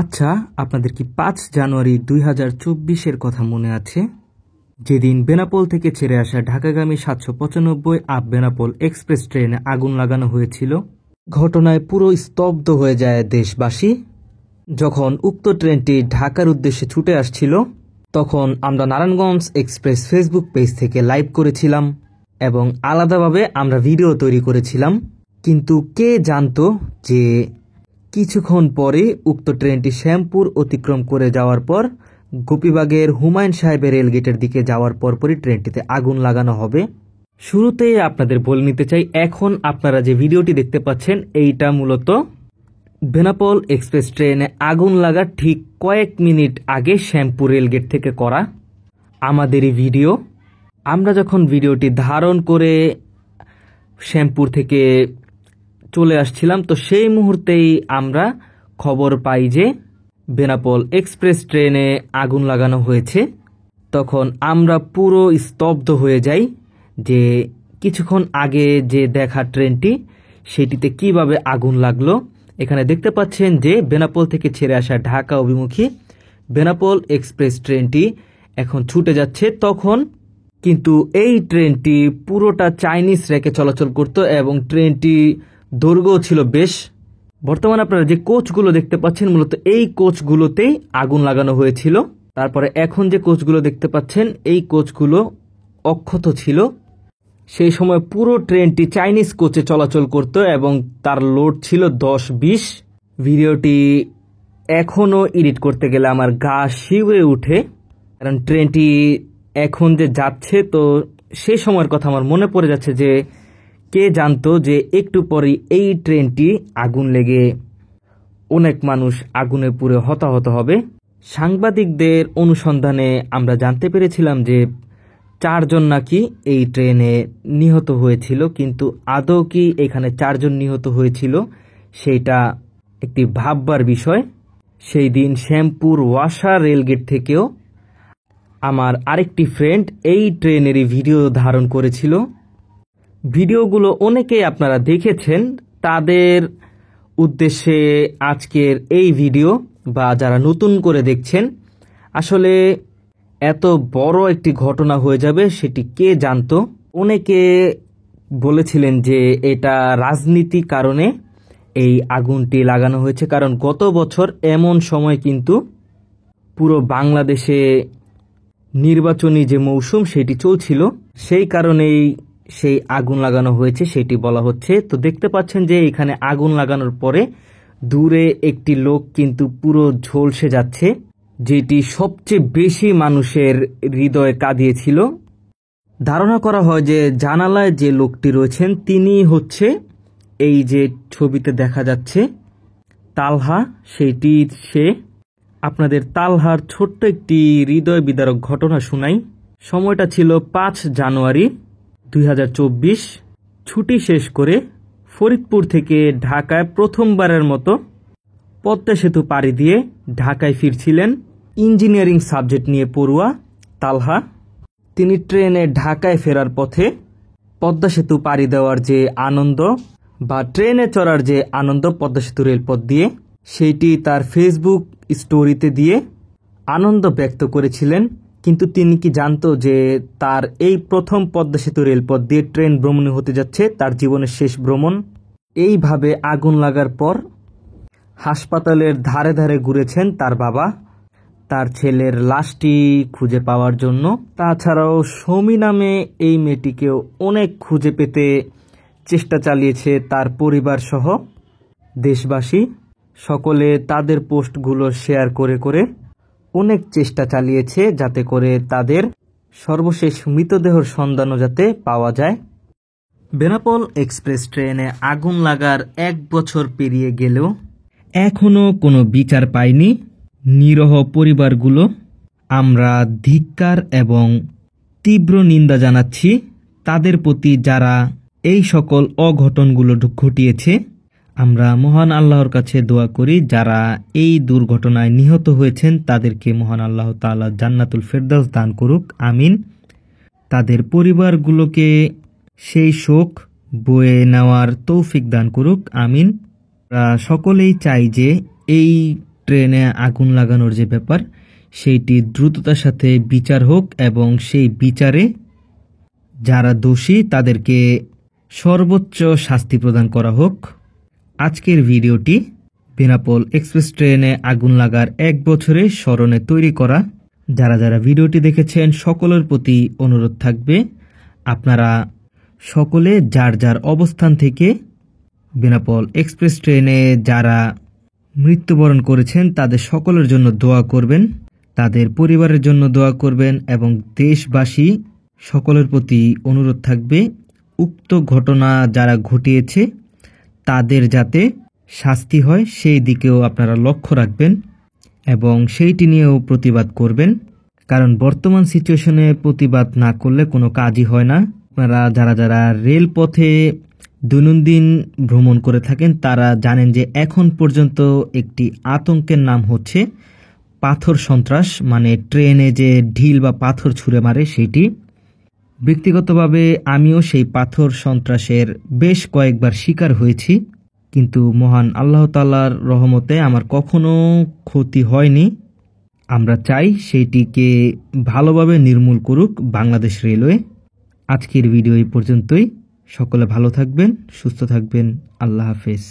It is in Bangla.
আচ্ছা, আপনাদের কি ৫ জানুয়ারি ২০২৪-এর কথা মনে আছে? যেদিন বেনাপোল থেকে ছেড়ে আসা ঢাকাগামী ৭৯৫ আপ বেনাপোল এক্সপ্রেস ট্রেনে আগুন লাগানো হয়েছিল। ঘটনায় পুরো স্তব্ধ হয়ে যায় দেশবাসী। যখন উক্ত ট্রেনটি ঢাকার উদ্দেশ্যে ছুটে আসছিল, তখন আমরা নারায়ণগঞ্জ এক্সপ্রেস ফেসবুক পেজ থেকে লাইভ করেছিলাম এবং আলাদাভাবে আমরা ভিডিও তৈরি করেছিলাম। কিন্তু কে জানতো যে কিছুক্ষণ পরে উক্ত ট্রেনটি শ্যামপুর অতিক্রম করে যাওয়ার পর গোপীবাগের হুমায়ুন সাহেবের রেলগেটের দিকে যাওয়ার পরপরই ট্রেনটিতে আগুন লাগানো হবে। শুরুতেই আপনাদের বলে নিতে চাই, এখন আপনারা যে ভিডিওটি দেখতে পাচ্ছেন এইটা মূলত বেনাপোল এক্সপ্রেস ট্রেনে আগুন লাগার ঠিক কয়েক মিনিট আগে শ্যামপুর রেলগেট থেকে করা আমাদেরই ভিডিও। আমরা যখন ভিডিওটি ধারণ করে শ্যামপুর থেকে চলে আসছিলাম, তো সেই মুহূর্তেই আমরা খবর পাই যে বেনাপোল এক্সপ্রেস ট্রেনে আগুন লাগানো হয়েছে। তখন আমরা পুরো স্তব্ধ হয়ে যাই যে কিছুক্ষণ আগে যে দেখা ট্রেনটি সেটিতে কিভাবে আগুন লাগলো। এখানে দেখতে পাচ্ছেন যে বেনাপোল থেকে ছেড়ে আসা ঢাকা অভিমুখী বেনাপোল এক্সপ্রেস ট্রেনটি এখন ছুটে যাচ্ছে। তখন কিন্তু এই ট্রেনটি পুরোটা চাইনিজ রেখে চলাচল করত এবং ট্রেনটি দৈর্ঘ্য ছিল বেশ। বর্তমানে আপনারা যে কোচগুলো দেখতে পাচ্ছেন মূলত এই কোচগুলোতেই আগুন লাগানো হয়েছিল। তারপরে এখন যে কোচগুলো দেখতে পাচ্ছেন এই কোচগুলো অক্ষত ছিল। সেই সময় পুরো ট্রেনটি চাইনিজ কোচে চলাচল করত এবং তার লোড ছিল ১০-২০। ভিডিওটি এখনও এডিট করতে গেলে আমার গা শিউরে উঠে, কারণ ট্রেনটি এখন যে যাচ্ছে তো সেই সময়ের কথা আমার মনে পড়ে যাচ্ছে যে কে জানতো যে একটু পরেই এই ট্রেনটি আগুন লেগে অনেক মানুষ আগুনে পুড়ে হতাহত হবে। সাংবাদিকদের অনুসন্ধানে আমরা জানতে পেরেছিলাম যে ৪ জন নাকি এই ট্রেনে নিহত হয়েছিল, কিন্তু আদৌ কি এখানে ৪ জন নিহত হয়েছিল সেইটা একটি ভাববার বিষয়। সেই দিন শ্যামপুর ওয়াসা রেলগেট থেকেও আমার আরেকটি ফ্রেন্ড এই ট্রেনেরই ভিডিও ধারণ করেছিল। ভিডিওগুলো অনেকেই আপনারা দেখেছেন, তাদের উদ্দেশ্যে আজকের এই ভিডিও, বা যারা নতুন করে দেখছেন, আসলে এত বড় একটি ঘটনা হয়ে যাবে সেটি কে জানতো। অনেকে বলেছিলেন যে এটা রাজনীতি কারণে এই আগুনটি লাগানো হয়েছে, কারণ গত বছর এমন সময় কিন্তু পুরো বাংলাদেশে নির্বাচনী যে মৌসুম সেটি চলছিল, সেই কারণেই সেই আগুন লাগানো হয়েছে সেটি বলা হচ্ছে। তো দেখতে পাচ্ছেন যে এখানে আগুন লাগানোর পরে দূরে একটি লোক কিন্তু পুরো ঝলসে যাচ্ছে, যেটি সবচেয়ে বেশি মানুষের হৃদয়ে কাঁদিয়েছিল। ধারণা করা হয় যে জানালায় যে লোকটি রয়েছেন তিনি হচ্ছে এই যে ছবিতে দেখা যাচ্ছে তালহা, সেইটি সে। আপনাদের তালহার ছোট্ট একটি হৃদয় বিদারক ঘটনা শুনাই। সময়টা ছিল ৫ জানুয়ারি ২০২৪। ছুটি শেষ করে ফরিদপুর থেকে ঢাকায় প্রথমবারের মতো পদ্মা সেতু পাড়ি দিয়ে ঢাকায় ফিরছিলেন ইঞ্জিনিয়ারিং সাবজেক্ট নিয়ে পড়ুয়া তালহা। তিনি ট্রেনে ঢাকায় ফেরার পথে পদ্মা সেতু পাড়ি দেওয়ার যে আনন্দ, বা ট্রেনে চড়ার যে আনন্দ পদ্মা সেতু রেলপথ দিয়ে, সেইটি তার ফেসবুক স্টোরিতে দিয়ে আনন্দ ব্যক্ত করেছিলেন। কিন্তু তিনি কি জানতো যে তার এই প্রথম পদ্মা সেতু রেলপথ দিয়ে ট্রেন ভ্রমণে হতে যাচ্ছে তার জীবনের শেষ ভ্রমণ। এইভাবে আগুন লাগার পর হাসপাতালের ধারে ধারে ঘুরেছেন তার বাবা তার ছেলের লাশটি খুঁজে পাওয়ার জন্য। তাছাড়াও সৌমি নামে এই মেয়েটিকেও অনেক খুঁজে পেতে চেষ্টা চালিয়েছে তার পরিবার সহ দেশবাসী। সকলে তাদের পোস্টগুলো শেয়ার করে করে অনেক চেষ্টা চালিয়েছে যাতে করে তাদের সর্বশেষ মৃতদেহর সন্ধানও যাতে পাওয়া যায়। বেনাপোল এক্সপ্রেস ট্রেনে আগুন লাগার ১ বছর পেরিয়ে গেলেও এখনও কোনো বিচার পায়নি নিরহ পরিবারগুলো। আমরা ধিক্কার এবং তীব্র নিন্দা জানাচ্ছি তাদের প্রতি যারা এই সকল অঘটনগুলো ঘটিয়েছে। আমরা মহান আল্লাহর কাছে দোয়া করি যারা এই দুর্ঘটনায় নিহত হয়েছেন তাদেরকে মহান আল্লাহ তাআলা জান্নাতুল ফেরদাউস দান করুক, আমিন। তাদের পরিবারগুলোকে সেই শোক বয়ে নেওয়ার তৌফিক দান করুক, আমিন। সকলেই চাই যে এই ট্রেনে আগুন লাগানোর যে ব্যাপার, সেইটি দ্রুততার সাথে বিচার হোক এবং সেই বিচারে যারা দোষী তাদেরকে সর্বোচ্চ শাস্তি প্রদান করা হোক। আজকের ভিডিওটি বেনাপোল এক্সপ্রেস ট্রেনে আগুন লাগার 1 বছরের স্মরণে তৈরি করা। যারা যারা ভিডিওটি দেখেছেন সকলের প্রতি অনুরোধ থাকবে, আপনারা সকলে যার যার অবস্থান থেকে বেনাপোল এক্সপ্রেস ট্রেনে যারা মৃত্যুবরণ করেছেন তাদের সকলের জন্য দোয়া করবেন, তাদের পরিবারের জন্য দোয়া করবেন এবং দেশবাসী সকলের প্রতি অনুরোধ থাকবে উক্ত ঘটনা যারা ঘটিয়েছে তাদের যাতে শাস্তি হয় সেই দিকেও আপনারা লক্ষ্য রাখবেন এবং সেইটি নিয়েও প্রতিবাদ করবেন। কারণ বর্তমান সিচুয়েশনে প্রতিবাদ না করলে কোনো কাজই হয় না। আপনারা যারা যারা রেলপথে দৈনন্দিন ভ্রমণ করে থাকেন তারা জানেন যে এখন পর্যন্ত একটি আতঙ্কের নাম হচ্ছে পাথর সন্ত্রাস, মানে ট্রেনে যে ঢিল বা পাথর ছুঁড়ে মারে সেটি। ব্যক্তিগতভাবে আমিও সেই পাথর সন্ত্রাসের বেশ কয়েকবার শিকার হয়েছি, কিন্তু মহান আল্লাহ তাআলার রহমতে আমার কখনো ক্ষতি হয়নি। আমরা চাই সেইটিকে ভালোভাবে নির্মূল করুক বাংলাদেশ রেলওয়ে। আজকের ভিডিও এই পর্যন্তই। সকলে ভালো থাকবেন, সুস্থ থাকবেন। আল্লাহ হাফেজ।